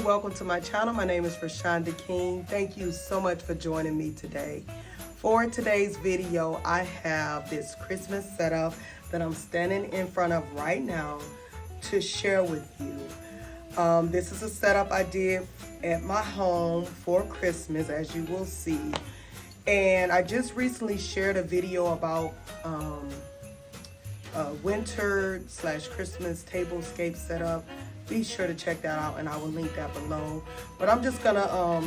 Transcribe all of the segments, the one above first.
welcome to my channel. My name is Rashonda King. Thank you so much for joining me today. For today's video, I have this Christmas setup that I'm standing in front of right now to share with you. This is a setup I did at my home for Christmas, as you will see. And I just recently shared a video about winter / Christmas tablescape setup. Be sure to check that out, and I will link that below. But I'm just gonna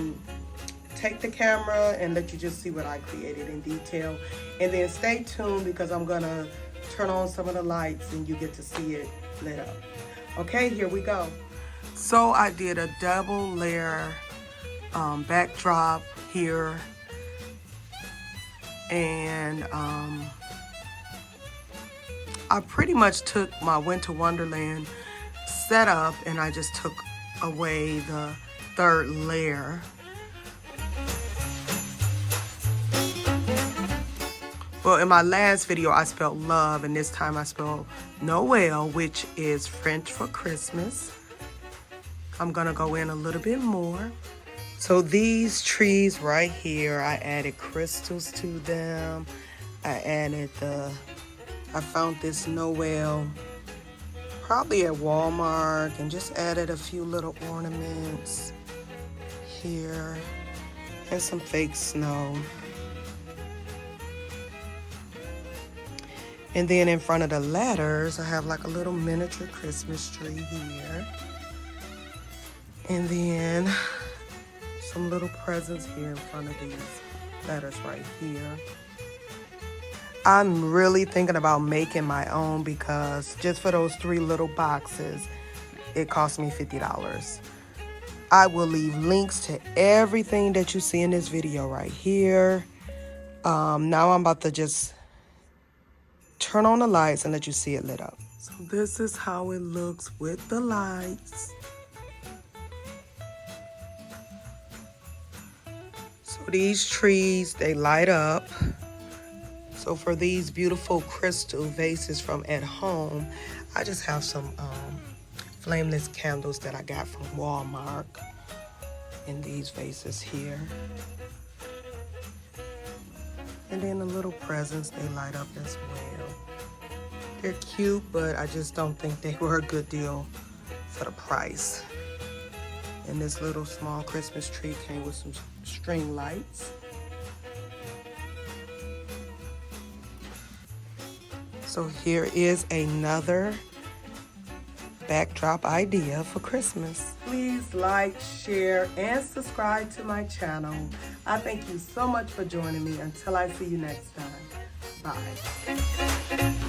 take the camera and let you just see what I created in detail, and then stay tuned because I'm gonna turn on some of the lights and you get to see it lit up. Okay, here we go. So I did a double layer backdrop here, and I pretty much took my Winter Wonderland setup and I just took away the third layer. Well, in my last video I spelled love, and this time I spelled Noel, which is French for Christmas. I'm gonna go in a little bit more. So these trees right here, I added crystals to them. I found this Noel probably at Walmart and just added a few little ornaments here and some fake snow. And then in front of the ladders, I have like a little miniature Christmas tree here. And then some little presents here in front of these ladders right here. I'm really thinking about making my own because just for those 3 little boxes, it cost me $50. I will leave links to everything that you see in this video right here. Now I'm about to just turn on the lights and let you see it lit up. So this is how it looks with the lights. So these trees, they light up. So for these beautiful crystal vases from at home, I just have some flameless candles that I got from Walmart in these vases here. And then the little presents, they light up as well. They're cute, but I just don't think they were a good deal for the price. And this little small Christmas tree came with some string lights. So here is another backdrop idea for Christmas. Please like, share, and subscribe to my channel. I thank you so much for joining me. Until I see you next time. Bye.